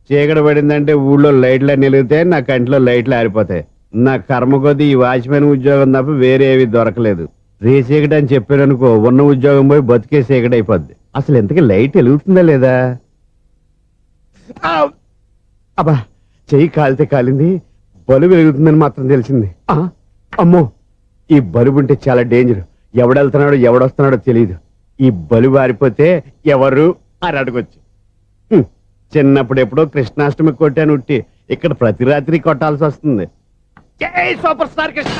చీకటి పడిందంటే ఊళ్ళో లైట్లు నిలిగితే నా కంటిలో లైట్లు ఆరిపోతాయి. నా కర్మ కొద్దీ ఈ వాచ్మెన్ ఉద్యోగం తప్ప వేరే ఏవి దొరకలేదు. రేసీకటి అని చెప్పారనుకో, ఉన్న ఉద్యోగం పోయి బతికే చీకటి అయిపోద్ది. అసలు ఎంతకీ లైట్ వెలుగుతుందా లేదా? అబ్బా, చెయ్యి కాలితే కాలింది, బలుబు వెలుగుతుందని మాత్రం తెలిసింది. అమ్మో, ఈ బలుబు ఉంటే చాలా డేంజర్. ఎవడెళ్తున్నాడో ఎవడొస్తున్నాడో తెలియదు. ఈ బలుబు ఆరిపోతే ఎవరు అని అడగొచ్చు. చిన్నప్పుడు ఎప్పుడో కృష్ణాష్టమి కొట్టాను ఉట్టి, ఇక్కడ ప్రతి రాత్రి కొట్టాల్సి వస్తుంది. Super star Krishna.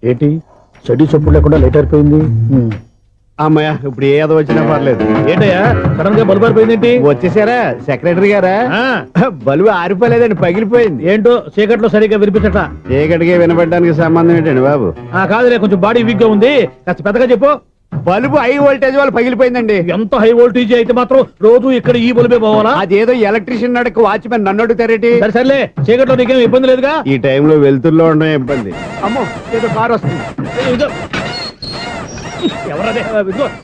ఏంటి చెడ్డీ చప్పుడు లేకుండా లేట్ అయిపోయింది? అమ్మయ్య, ఇప్పుడు ఏదో వచ్చినా పర్లేదు. ఏంటయ్యా సడన్ గా బల్బు ఆరిపోయింది? వచ్చేసారా సెక్రటరీ గారా? బలుబు ఆరిపోలేదండి, పగిలిపోయింది. ఏంటో చీకట్లో సరిగ్గా వినిపించట. చీకటికి వినపడడానికి సంబంధం ఏంటండి బాబు? కాదులే, కొంచెం బాడీ వీక్ గా ఉంది, కాస్త పెద్దగా చెప్పు. బల్బు హై వోల్టేజ్ వాళ్ళు పగిలిపోయిందండి. ఎంత హై వోల్టేజ్ అయితే మాత్రం రోజు ఇక్కడ ఈ బల్బే పోవాలా? అదేదో ఎలక్ట్రీషియన్ నడక వాచ్మెన్ నన్ను అడుగుతారేటి? సర్లే, చీకట్లో నీకేం ఇబ్బంది లేదుగా? ఈ టైంలో వెళ్తుల్లో ఉండడం ఇబ్బంది. అమ్మో, ఏదో కారు వస్తుంది.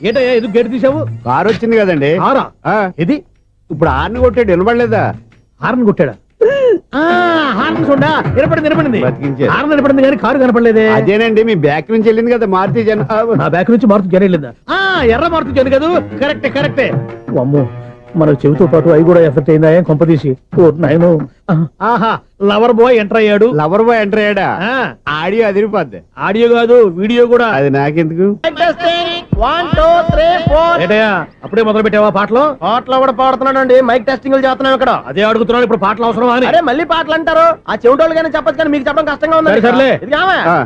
ఏంటయ్యా ఎందుకు గేటు తీసావు? కారు వచ్చింది కదండి. ఇది ఇప్పుడు హార్న్ కొట్టాడు, వినపడలేదా? హార్న్ కొట్టాడా? హార్న్ చూడా వినపడింది. హార్న్ వినపడింది కానీ కారు కనపడలేదే. అదేనండి, మీ బ్యాక్ నుంచి వెళ్ళింది కదా మారుతి జన. నా బ్యాక్ నుంచి మారుతి జన వెళ్ళిందా? ఎర్ర మారుతి జన కదా. కరెక్టే. అమ్మో, మన చెవితో పాటు అవి కూడా ఎఫెక్ట్ అయిందా కొంపదీసి? నాయను, ఆహా, లవర్ బాయ్ ఎంటర్ అయ్యాడు. లవర్ బాయ్ ఎంటర్ అయ్యాడా? ఆడియో అదిరిపోద్ది. ఆడియో కాదు, వీడియో కూడా. అది నాకెందుకు? అప్పుడే మొదలు పెట్టావా పాటలు? పాటలు కూడా పాడుతున్నాడు అండి. మైక్ టెస్టింగ్ చేస్తున్నాం ఇక్కడ. అదే అడుగుతున్నాను, ఇప్పుడు పాటలు అవసరం అని. అరే మళ్ళీ పాటలు అంటారు. ఆ చెవిటోళ్ళు కానీ చెప్పచ్చు కానీ మీకు చెప్పడం కష్టంగా ఉంది. సర్లే,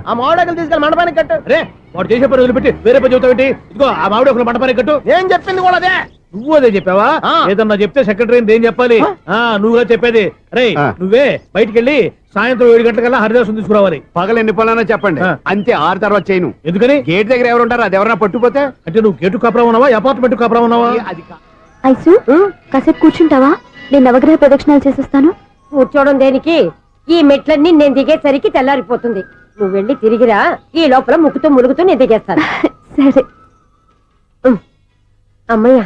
ఆ మామిడాకులు తీసుకెళ్ళి మండపానికి కట్టు. రే, వాడు చేసే పని వదిలిపెట్టి వేరే పని చెబుతావు. ఇదిగో ఆ మామిడాకులు మండపానికి కట్టు. నేను చెప్పింది కూడా అదే. నువ్వు అదే చెప్పావా? ఏదన్నా చెప్తే సెక్రటరీ ఏం చెప్పాలి? నువ్వుగా చెప్పేది. రే, నువ్వే బయటికి వెళ్ళి సాయంత్రం 7 గంటలకల్లా హరిదాసు తీసుకురావాలి. పగలు ఎన్ని పనులన్నా చెప్పండి, అంతే. 6 తర్వాత చేయను. ఎందుకని? గేట్ దగ్గర ఎవరు ఉంటారు, అది ఎవరన్నా పట్టుపోతే. అంటే నువ్వు గేటు కాపురా ఉన్నావా, అపార్ట్మెంట్ కాపురా ఉన్నావా? ఐసు, కాసేపు కూర్చుంటావా? నేను నవగ్రహ ప్రదక్షిణాలు చేసేస్తాను. కూర్చోవడం దేనికి? ఈ మెట్లన్నీ నేను దిగేసరికి తెల్లారిపోతుంది. నువ్వు వెళ్ళి తిరిగిరా, ఈ లోపల ముక్కుతూ ములుగుతూ నేను దిగేస్తాను. సరే. అమ్మయ్య,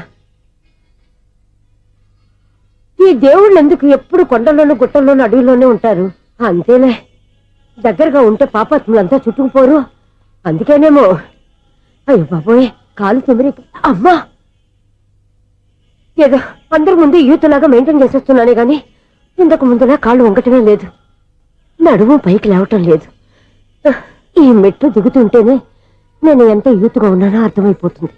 ఈ దేవుళ్ళు ఎందుకు ఎప్పుడు కొండల్లోనూ గుట్టల్లోనూ అడవిలోనే ఉంటారు? అంతేలే, దగ్గరగా ఉంటే పాపాత్ములంతా చుట్టుకుపోరు. అందుకేనేమో. అయ్యో బాబోయ్, కాలు చెమిరి. అమ్మా, ఏదో అందరి ముందు యూత్లాగా మెయింటైన్ చేసేస్తున్నానే గాని ఇంతకు ముందులా కాళ్ళు వంకటమే లేదు, నడుము పైకి లేవటం లేదు. ఈ మెట్లు దిగుతుంటేనే నేను ఎంత యూత్గా ఉన్నానో అర్థమైపోతుంది.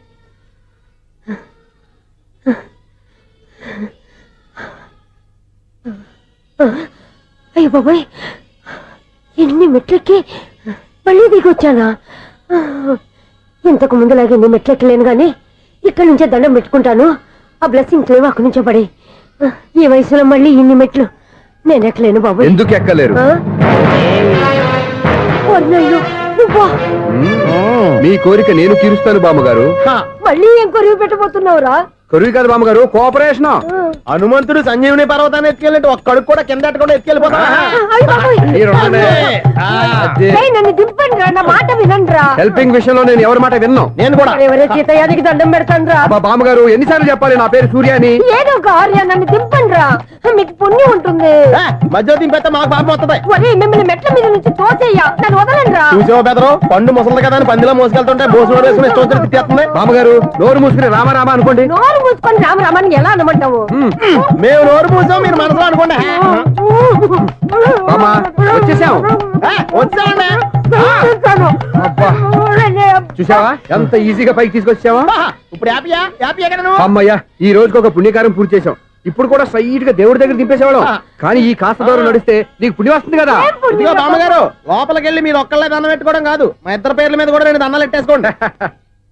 అయ్యో బాబాయ్, ఎన్ని మెట్లెక్కి మళ్ళీ దిగొచ్చానా? ఇంతకు ముందులాగే ఎన్ని మెట్లెక్కలేను గాని ఇక్కడి నుంచే దండం పెట్టుకుంటాను. ఆ బ్లెస్సింగ్స్ లేవు అక్కడి నుంచే పడే. ఈ వయసులో మళ్ళీ ఇన్ని మెట్లు నేను ఎక్కలేను బాబు. ఎందుకు ఎక్కలేరు? మీ కోరిక నేను తీరుస్తాను బామ్మగారు. మళ్ళీ ఏం కొరివి పెట్టబోతున్నావురా? కొరివి కాదు బామ్మగారు, కోఆపరేషన్. హనుమంతుడు సంజీవుని పర్వతాన్ని ఎత్తుకెళ్ళినట్టు ఒక్కడికి కూడా కింద ఎట్టకుండా ఎత్తుకెళ్ళిపోతా. నన్ను దింపండి రా, నా మాట వినండి. హెల్పింగ్ విషయంలో నేను ఎవరి మాట విన్నాను. నేను కూడా ఎవరే సీతయ్యానికి దండం పెడతాను రా. బామ్మగారు, ఎన్నిసార్లు చెప్పాలి నా పేరు సూర్యాని? ఏదో ఒక ఆర్య, నన్ను దింపండి రా, మీకు పుణ్యం ఉంటుంది. మధ్య దింపేస్తే మాకు పాపం వస్తుంది. ఒరే, మిమ్మల్ని మెట్ల మీద నుంచి తోసేయ్యా, నన్ను వదలండి రా. చూసావా బెదరు, పండు ముసలి కదా అని పందిలో మోసుకెళ్తుంటే మోసులో వేసుకుని ఇష్టం వచ్చి తిట్టేస్తుంది. బామ్మగారు, నోరు మూసుకుని రామారామా అనుకోండి. నోరు మూసుకొని రామరామాన్ని ఎలా అనమంటావు? మేము నోరు మూసాం, మీరు మనసులో అనుకోండి. వచ్చేసాం. చూసావా ఎంత ఈజీగా పైకి తీసుకొచ్చావా? ఇప్పుడు అమ్మయ్యా, ఈ రోజుకి ఒక పుణ్యకారం పూర్తి చేసాం. ఇప్పుడు కూడా స్ట్రైట్ గా దేవుడి దగ్గర దింపేసేవాళ్ళం. కానీ ఈ కాస్త దూరం నడిస్తే నీకు పుణ్యం వస్తుంది కదా. ఇదిగో బామ్మగారు, లోపలికి వెళ్ళి మీరు ఒక్కళ్ళే దండం పెట్టుకోవడం కాదు, మా ఇద్దరు పేర్ల మీద కూడా నేను దండాలు పెట్టేసుకోండి.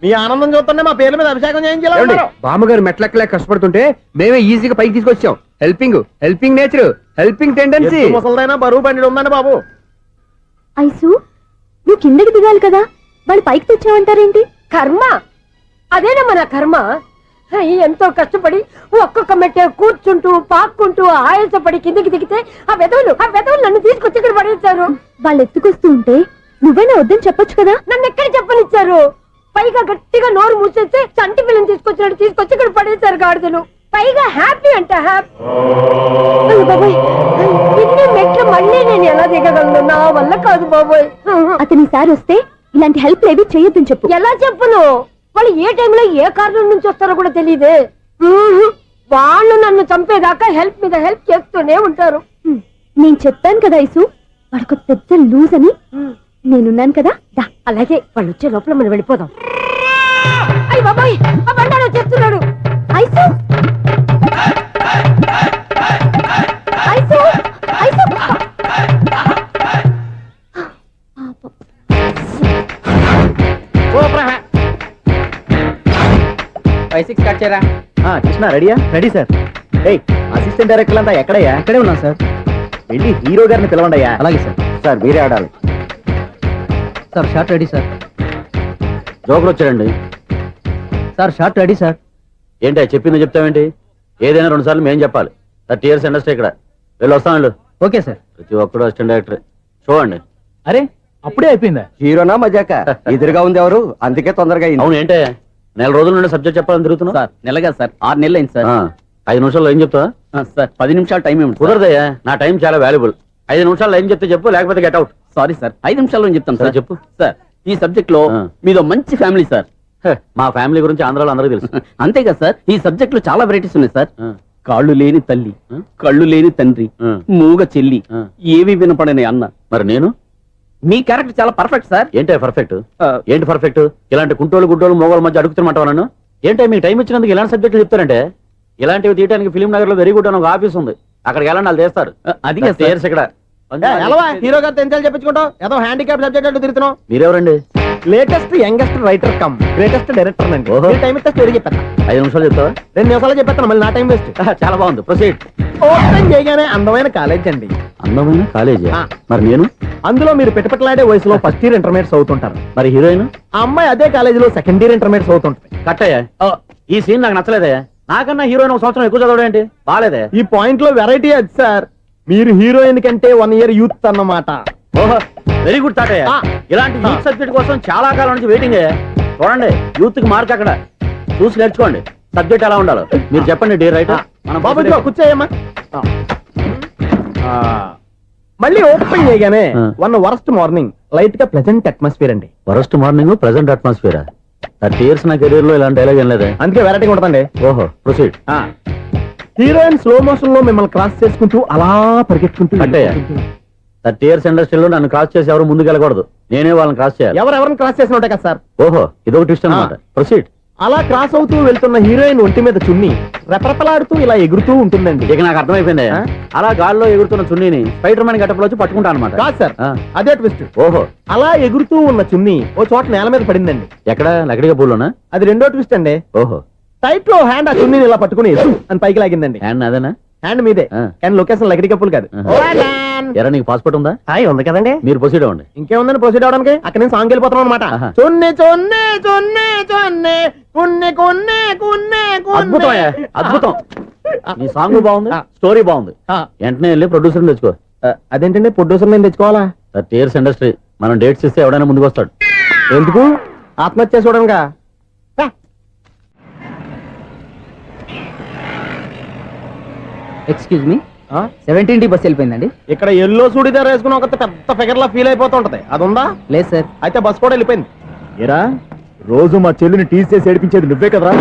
మీ ఆనందం చూస్తుంటే మా పేర్ల మీద అభిషేకం చేయించాలి. బామ్మగారు మెట్లెక్కలే కష్టపడుతుంటే మేమే ఈజీగా పైకి తీసుకొచ్చాం. Helping nature, helping tendency. ముసలిదైనా బరువు బండి ఉందండి బాబు. ఐసు, నువ్వు కిందకి దిగాలి కదా, వాళ్ళు పైకి తెచ్చావంటారేంటి? కర్మ, అదేనమ్మా నా కర్మ. ఎంతో కష్టపడి ఒక్కొక్క మెట్టే కూర్చుంటూ పాక్కుంటూ ఆయాసపడి కిందికి దిగితే ఆ వెధవులు నన్ను తీసుకొచ్చి ఇక్కడ పడేశారు. వాళ్ళు ఎత్తుకొస్తూ ఉంటే నువ్వేనా వద్దని చెప్పొచ్చు కదా. నన్ను ఎక్కడ చెప్పనిచ్చారు? పైగా గట్టిగా నోరు మూసేస్తే చంటి పిల్లని తీసుకొచ్చి ఇక్కడ పడేశారు గాడిదలు. పైగా హ్యాపీ అంట హ్యాపీ. అయ్యో బాబోయ్, ఇన్ని మెట్లు మళ్ళీ నేను ఎలా దిగగలను? నా వల్ల కాదు బాబోయ్. అతని సార్ వస్తే ఇలాంటి హెల్ప్ ఏవి చేయొద్దని చెప్పు. ఎలా చెప్పును? వాళ్ళు ఏ టైంలో ఏ కారణం నుంచి వస్తారో కూడా తెలియదే. వాళ్ళు నన్ను చంపేదాకా హెల్ప్ మీద హెల్ప్ చేస్తూనే ఉంటారు. నేను చెప్పాను కదా ఐసు, వాడొక పెద్ద లూజ్ అని. నేనున్నాను కదా, దా. అలాగే వాళ్ళు వచ్చే లోపల మనం వెళ్ళిపోదాం. అయ్య బాబాయ్, ఆ బండారు వచ్చేస్తున్నాడు. ఐసు ఐసు ఐసు కట్ చేయరా. కృష్ణ రెడీయా? Ready sir. ఏయ్, అసిస్టెంట్ డైరెక్టర్ అంతా ఎక్కడయ్యా? ఇక్కడే ఉన్నాం సార్. వెళ్ళి హీరో గారిని పిలవండి అయ్యా. అలాగే సార్. సార్ మీరే ఆడాలి sir. Shot ready sir. Joker వచ్చాడండి. Sir shot ready sir. ఏంటి చెప్పింది చెప్తావేంటి? ఏదైనా 2 సార్లు మేం చెప్పాలి. 30 years ఇండస్ట్రీ ఇక్కడ. వెళ్ళి వస్తాం వెళ్ళు. Okay sir. ప్రతి ఒక్కడు అసిస్టెంట్ డైరెక్టర్. చూడండి. అరే అప్పుడే అయిపోయిందా? హీరోనా మజాక? ఎదురుగా ఉంది ఎవరు, అందుకే తొందరగా అయింది. అవును, ఏంటే నెల రోజుల నుండి సబ్జెక్ట్ చెప్పాలని తిరుగుతున్నావు? సార్ నెలగా సార్, 6 నెలలు అయింది సార్. 5 నిమిషాల్లో ఏం చెప్తావా? సార్ 10 నిమిషాలు టైం ఏమి కుదరదయ్యా, నా టైం చాలా వాల్యుబుల్. 5 నిమిషాల్లో ఏం చెప్తే చెప్పు, లేకపోతే గెట్ అవుట్. సారీ సార్, 5 నిమిషాల్లో చెప్తాను సరే, సార్. చెప్పు. సార్ ఈ సబ్జెక్ట్ లో మీదో మంచి ఫ్యామిలీ సార్. మా ఫ్యామిలీ గురించి ఆంధ్రాలో అందరికీ తెలుసు. అంతేగా సార్, ఈ సబ్జెక్ట్ లో చాలా వెరైటీస్ ఉన్నాయి సార్. ఆ. కాళ్ళు లేని తల్లి, కళ్ళు లేని తండ్రి, ఆ. మూగ చెల్లి, ఆ. ఏవి వినపడని అన్న. మరి నేను మీ క్యారెక్టర్ చాలా పర్ఫెక్ట్ సార్. ఏంటే పర్ఫెక్ట్? ఏంటి పర్ఫెక్ట్? ఇలాంటి కుంటోలు గుడ్డోలు మోగోళ్ళ మధ్య అడుగుతున్నమాట నన్ను. ఏంటంటే మీకు టైం ఇచ్చినందుకు ఇలాంటి సబ్జెక్టులు చెప్తారంటే? ఇలాంటివి తీయడానికి ఫిలిం నగర్ లో వెరీ గుడ్ అని ఒక ఆఫీస్ ఉంది, అక్కడికి వెళ్ళండి, వాళ్ళు చేస్తారు. అది కాదు సార్. ఇక్కడ హీరో గారు తెంచాలి చెప్పించుకుంటావు, ఏదో హ్యాండిక్యాప్ సబ్జెక్ట్ అంటూ తిరుగుతున్నావు. మీరెవరండి? Latest youngest writer cum greatest director అండి. ఓహో. టైం ఇస్తే స్టోరీ చెప్పేస్తా. 5 నిమిషాలు చెప్తావా? 2 నిమిషాలు చెప్పేస్తాను, మళ్ళీ నా టైం వేస్ట్. చాలా బాగుంది, ప్రొసీడ్. ఓపెన్ చేయగానే అందమైన కాలేజ్ అండి. అందమైన కాలేజీ. ఆ. మరి నేను? అందులో మీరు పెట్టుపట్లాడే వయసులో ఫస్ట్ ఇయర్ ఇంటర్మీడియట్స్ అవుతుంటారు. మరి హీరోయిన్? ఆ అమ్మాయి అదే కాలేజీలో సెకండ్ ఇయర్ ఇంటర్మీడియట్స్ అవుతుంటుంది. కట్టయ్యా, ఈ సీన్ నాకు నచ్చలేదే. నాకన్నా హీరోయిన్ 1 సంవత్సరం ఎక్కువ చదవడం ఏంటి? బాలేదే. ఈ పాయింట్ లో వెరైటీ అది సార్, మీరు హీరోయిన్ కంటే 1 year యూత్ అన్నమాట. ఓహో, వెరీ గుడ్ థాట్. ఆ. ఇలాంటి యూత్ సబ్జెక్ట్ కోసం చాలా కాలం నుంచి వెయిటింగ్. చూడండి, యూత్ కి మార్క్ అక్కడ చూసి నేర్చుకోండి. సబ్జెక్ట్ ఎలా ఉండాలో మీరు చెప్పండి డియర్ రైటర్. మన బాబు ఇదిగో కూర్చోయమ్మా. మళ్ళీ ఓపెన్ చేయగానే ఆ. 1 worst మార్నింగ్, లైట్ గా ప్లెజెంట్ అట్మాస్ఫియర్ అండి. Worst morning, present atmosphere. 30 years నా కెరీర్ లో ఇలాంటి డైలాగ్ ఏం లేదే. అందుకే వెరైటీ ఉంటుందండి. ఓహో, ప్రొసీడ్. హీరోయిన్ స్లో మోషన్ లో మిమ్మల్ని క్రాస్ చేసుకుంటూ అలా పరిగెత్తుకుంటూ కట్టయ్య, 30 years ఇండస్ట్రీలో నన్ను క్రాస్ చేసి ఎవరు ముందుకు వెళ్ళకూడదు, నేనే వాళ్ళని క్రాస్ చేయాలి. ఎవరెవరిని క్రాస్ చేసిన ఉంటాయి కదా సార్. ఓహో, ఇదొక ట్విస్ట్ అన్నమాట. ప్రొసీడ్. అలా క్రాస్ అవుతూ వెళ్తున్న హీరోయిన్ ఒంటి మీద చున్ని రెపరెపలాడుతూ ఇలా ఎగురుతూ ఉంటుందండి. ఇక నాకు అర్థమైపోయింది. ఆ? అలా గాల్లో ఎగురుతున్న చున్నీని స్పైడర్ మ్యాన్ గట్టపులో వచ్చి పట్టుకుంటా అనమాట. కాదు సార్, ఆ. అదే ట్విస్ట్. ఓహో, అలా ఎగురుతూ ఉన్న చున్ని ఓ చోట నేల మీద పడిందండి. ఎక్కడ? లకడిగా పూల్లోనా? అది రెండో ట్విస్ట్ అండి. ఓహో, టైట్ లో హ్యాండ్ ఆ చున్నీని ఇలా పట్టుకుని సు అని పైకి లాగిందండి. హ్యాండ్ అదేనా? హ్యాండ్ మీదే, ఆ. కానీ లొకేషన్ లకడి కప్పులు కాదు. ఆహా. ఎరా, నీకు పాస్పోర్ట్ ఉందా? హాయ్ ఉంది కదండి. మీరు ప్రొసీడ్ అవ్వండి. ఇంకేముందని ప్రొసీడ్ అవడానికి? అక్కడ నేను సాంగ్ వెళ్ళిపోతాం అనమాట. ఆహా. చున్ని చున్ని చున్ని చున్ని కున్ని కున్ని కున్ని అద్భుతం అయ్యా, అద్భుతం. నీ సాంగ్ బాగుంది, ఆ. స్టోరీ బాగుంది. వెంటనే వెళ్ళి ప్రొడ్యూసర్ తెచ్చుకో. అదేంటండి, ప్రొడ్యూసర్ నేను తెచ్చుకోవాలా? 30 years ఇండస్ట్రీ, మనం డేట్స్ ఇస్తే ఎవడైనా ముందుకు వస్తాడు. ఎందుకు? ఆత్మహత్య చూడనుగా. Excuse me, 17D bus వెళ్ళిపోయిందండి. ఇక్కడ ఎల్లో చూడిదార్ వేసుకుని ఒక పెద్ద ఫిగర్ లా ఫీల్ అయిపోతూ ఉంటది, అది ఉందా? లేదు సార్. అయితే బస్ కూడా వెళ్ళిపోయింది. ఏరా, రోజు మా చెల్లిని టీస్ చేసి ఏడిపించేది నువ్వే కదరా?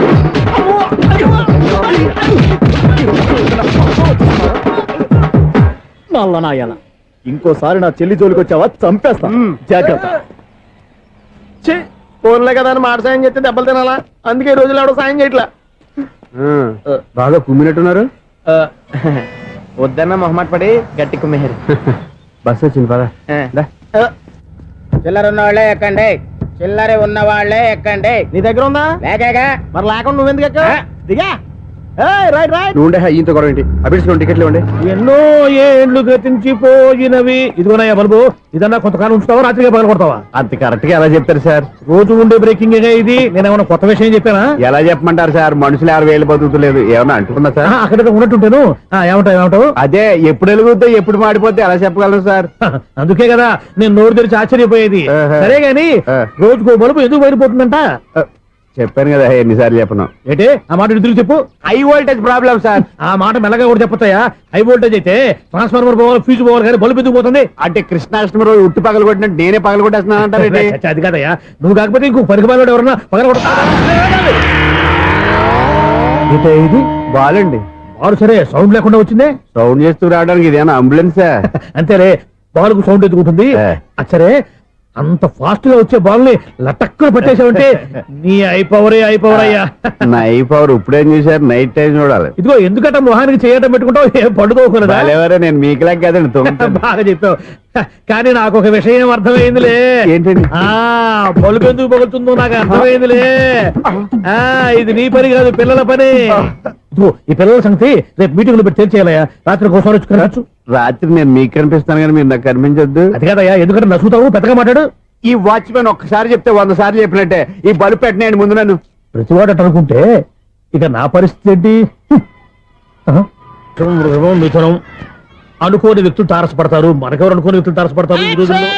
ఇంకోసారి నా చెల్లి జోలికి వచ్చావా చంపేస్తా, జాగ్రత్త. ఫోన్లే కదా అని మాట సాయం చేస్తే దెబ్బలు తినాలా? అందుకే ఈ రోజులు ఎవడో సాయం చేయట్లా. బాగా కుమ్మినట్టున్నారు. వద్దన్న మొహమాట పడి గట్టి కుమ్మేరు. బస్ వచ్చింది పదా. చిల్లర ఉన్న వాళ్ళే ఎక్కండి, చిల్లర ఉన్న వాళ్ళే ఎక్కండి. నీ దగ్గర ఉందా? లేకేగా మరి లేకుండా నువ్వెందుకు ఎక్క? దిగా. Right right. నువ్వు ఈయంతో గొడవ ఏంటి? అభిడ్స్ టికెట్లు ఇవ్వండి. ఎన్నో ఏండ్లు గతించిపోయినవి. ఇదిగోనయ్యా బల్బు, ఇదన్నా కొంతకాలం ఉంచుతావా, రాత్రిగా పగల కొడతావా? అంత కరెక్ట్ గా ఎలా చెప్తారు సార్? రోజు ఉండే బ్రేకింగ్ ఇది. నేనేమన్నా కొత్త విషయం చెప్పానా? ఎలా చెప్పమంటారు సార్? మనుషులు 60,000 బతుకుతలేదు, ఏమన్నా అంటున్నా సార్? అక్కడ ఉన్నట్టుంటాను. ఏమంటావు? అదే, ఎప్పుడు వెలుగుద్దో ఎప్పుడు మాడిపోతే ఎలా చెప్పగలను సార్? అందుకే కదా నేను నోరు తెరిచి ఆశ్చర్యపోయేది. ఆహా. సరే గాని ఆ. రోజుకో బలుపు ఎందుకు బయటపోతుందంట? చెప్పాను కదా ఎన్నిసార్లు చెప్పను. ఏంటి ఆ మాట తిరిగి చెప్పు. High voltage problem sir. ఆ మాట మెల్లగా కూడా చెప్పొచ్చాయా? హై వోల్టేజ్ అయితే ట్రాన్స్ఫార్మర్ పోవాలి, ఫ్యూజ్ పోవాలి, కానీ బల్బు ఎందుకు పోతుంది? అంటే కృష్ణాష్టమి రోజు ఉట్టి పగలు కొట్టినట్టు నేనే పగలు కొట్టేస్తున్నాను అంటారేంటి? చచ్చా, అది కాదయ్యా. నువ్వు కాకపోతే ఇంకో పరిగణలో ఎవరన్నా పగల ఇది బాలండి. బాలు సరే సౌండ్ లేకుండా వచ్చిందే. సౌండ్ చేస్తూ రావడానికి ఇదేనా అంబులెన్సా? అంతేలే, బాలుకు సౌండ్ ఎదుగుతుంది. సరే, అంత ఫాస్ట్ గా వచ్చే బాల్ ని లటక్కున పట్టేసావంటే నీ ఐపవర్ అయ్యా. నా ఐ పవర్ ఇప్పుడేం చూసారు? నైట్ టైం చూడాలి. ఇదిగో ఎందుకంటే మొహానికి చేయటం పెట్టుకుంటావు, ఏం పండుకోకూడదా? ఎవరో నేను మీకులాగా కదండి తొంగి. బాగా చెప్పావు. కానీ నాకు ఒక విషయం అర్థమైందిలే. ఏంటండి? బల్బు ఎందుకు పగులుతుందో నాకు అర్థమైందిలే. ఇది నీ పని కాదు, పిల్లల పని. ఇదిగో ఈ పిల్లల సంగతి రేపు మీటింగ్ లో పెట్టి తెలిసేయాలయ్యా. రాత్రి కోసం వచ్చుకోవచ్చు. రాత్రి నేను మీకు కనిపిస్తాను కానీ మీరు నాకు కనిపించొద్దు. అది కాదయ్యా, ఎందుకంటే నసుగుతావు, పెద్దగా మాట్లాడు. ఈ వాచ్మెన్ ఒక్కసారి చెప్తే 100 సార్లు చెప్పినట్టే. ఈ బల్బు పెట్టినాయండి ముందు నన్ను. ప్రతివాడట అనుకుంటే ఇక నా పరిస్థితి ఏంటి? మిథునం అనుకోని వ్యక్తులు తారసపడతారు, మనకెవరు అనుకోని వ్యక్తులు తారసపడతారు ఈ రోజుల్లో.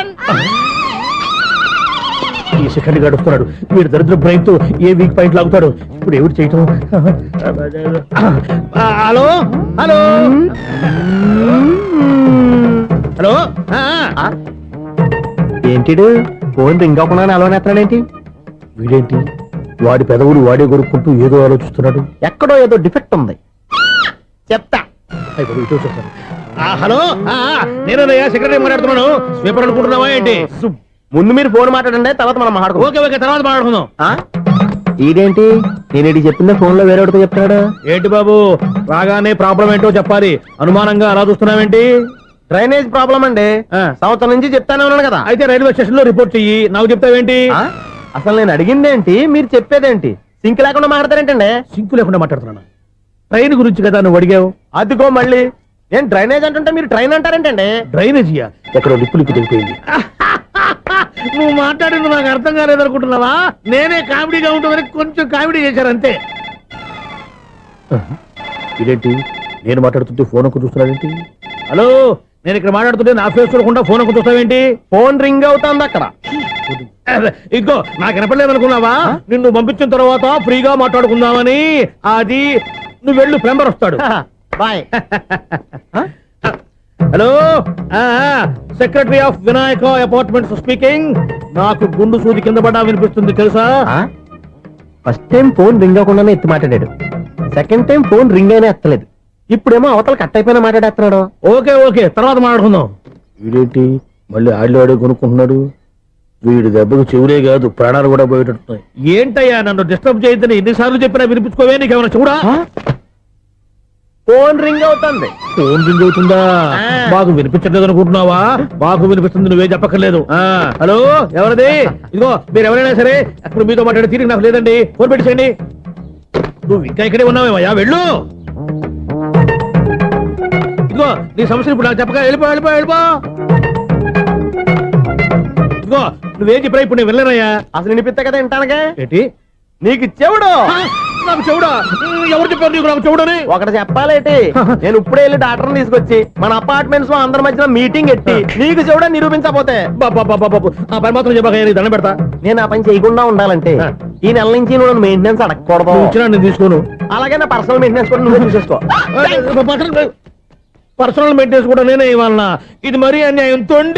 ఈ సెకండ్ గడుపుతున్నాడు వీడు దరిద్ర బ్రెయిన్ తో ఏ వీక్ పాయింట్ లాగుతాడు. ఇప్పుడు ఎవరు చేయటం? Hello hello hello. ఏంటిడు ఫోన్ రింగ్ అవ్వకుండా అలవనేస్తాడేంటి? వీడేంటి వాడి పెదవులు వాడే కొరుక్కుంటూ ఏదో ఆలోచిస్తున్నాడు. ఎక్కడో ఏదో డిఫెక్ట్ ఉంది. చెప్తా. హలో, నేనయ్యా సెక్రటరీ మాట్లాడుతున్నాను. స్వీపర్ అనుకుంటున్నావా ఏంటి? ముందు మీరు ఫోన్ మాట్లాడండి, తర్వాత మనం మాట్లాడుకో. ఓకే ఓకే, తర్వాత మాట్లాడుకుందాం. ఇదేంటి నేను చెప్పిందే ఫోన్ లో వేరే ఒకటి చెప్తాడు. ఏంటి బాబు, రాగానే ప్రాబ్లం ఏంటో చెప్పాలి. అనుమానంగా అలా చూస్తున్నావేంటి? డ్రైనేజ్ ప్రాబ్లం అండి. సంవత్సరం నుంచి చెప్తానే ఉన్నాను కదా. అయితే రైల్వే స్టేషన్ లో రిపోర్ట్ చెయ్యి, నాకు చెప్తావేంటి? అసలు నేను అడిగిందేంటి, మీరు చెప్పేదేంటి? సింక్ లేకుండా మాట్లాడతారేంటండి? సింకు లేకుండా మాట్లాడుతున్నాను. ట్రైన్ గురించి కదా నువ్వు అడిగావు. అదిగో మళ్ళీ నేను డ్రైనేజ్ అంటుంటే మీరు ట్రైన్ అంటారేంటండి? డ్రైనేజీయా? ఎక్కడో లిప్పు తెగిపోయింది. నువ్వు మాట్లాడింది నాకు అర్థం కాలేదనుకుంటున్నావా? నేనే కామెడీగా ఉంటుందని కొంచెం కామెడీ చేశారు అంతే. ఇదేంటి నేను మాట్లాడుతుంటే ఫోన్ ఒక్క చూస్తున్నావేంటి? హలో, నేను ఇక్కడ మాట్లాడుతుంటే నా ఫేస్ చూడకుండా ఫోన్ ఒక్క చూస్తావేంటి? ఫోన్ రింగ్ అవుతుంది అక్కడ. ఇదిగో నాకు వినపడలేదు అనుకున్నావా? నిన్ను పంపించిన తర్వాత ఫ్రీగా మాట్లాడుకుందామని. అది నువ్వు వెళ్ళు, ప్లంబర్ వస్తాడు. Bye. Hello, secretary of Vinayaka apartments speaking. నాకు గుండు సూది కింద పడ్డా వినిపిస్తుంది తెలుసా? ఫస్ట్ టైం ఫోన్ రింగ్ అవ్వకుండానే ఎత్తి మాట్లాడాడు. సెకండ్ టైం ఫోన్ రింగ్ అయినా ఎత్తలేదు. ఇప్పుడేమో అవతల కట్ అయిపోయినా మాట్లాడేస్తున్నాడు. ఓకే ఓకే, తర్వాత మాట్లాడుకుందాం. వీడేంటి మళ్ళీ ఆడిలో ఆడి కొనుక్కుంటున్నాడు? వీడి దెబ్బకు చెవులే కాదు ప్రాణాలు కూడా పోయేటట్టున్నాయి. ఏంటయ్యా నన్ను డిస్టర్బ్ చేయొద్దని ఎన్నిసార్లు చెప్పినా వినిపించుకోవే? నీకేమైనా చూడా? ఫోన్ రింగ్ అవుతుంది. ఫోన్ రింగ్ అవుతుందా? మాకు వినిపించలేదు అనుకుంటున్నావా? మాకు వినిపిస్తుంది, నువ్వే చెప్పక్కర్లేదు. హలో, ఎవరిది? ఇదిగో మీరు ఎవరైనా సరే అప్పుడు మీతో మాట్లాడే తీరిక నాకు లేదండి. ఫోన్ పెట్టేసేయండి. నువ్వు ఇంకా ఇక్కడే ఉన్నావేమయ్యా, వెళ్ళు. ఇదిగో నీ సమస్యలు ఇప్పుడు నాకు చెప్పక వెళ్ళిపో వెళ్ళిపో వెళ్ళిపో. ఇదిగో నువ్వేం చెప్పరా ఇప్పుడు నేను వెళ్ళానయ్యా. అసలు వినిపిస్తా కదా వింటానుగా. ఏంటి నీకు చెవుడు? నాకు చెవుడా? ఎవరు చెప్పారు నీకు నాకు చెవుడని? ఒకటి చెప్పాలేటి, నేను ఇప్పుడే వెళ్ళి డాక్టర్ని తీసుకొచ్చి మన అపార్ట్మెంట్స్ లో అందరి మధ్యన మీటింగ్ ఎట్టి నీకు చెవుడా నిరూపించకపోతే బాబు ఆ పని మాత్రం చెప్పక దండం పెడతా. నేను ఆ పని చేయకుండా ఉండాలంటే ఈ నెల నుంచి నువ్వు మెయింటెనెన్స్ అడగకూడదు. ఇచ్చినా నేను తీసుకోను. అలాగే నా పర్సనల్ మెయింటెనెన్స్ కూడా నువ్వే చూసేసుకో. పర్సనల్ మెయింటెనెన్స్ కూడా నేనే ఇవ్వాలన్నా? ఇది మరీ అన్యాయం. తొండి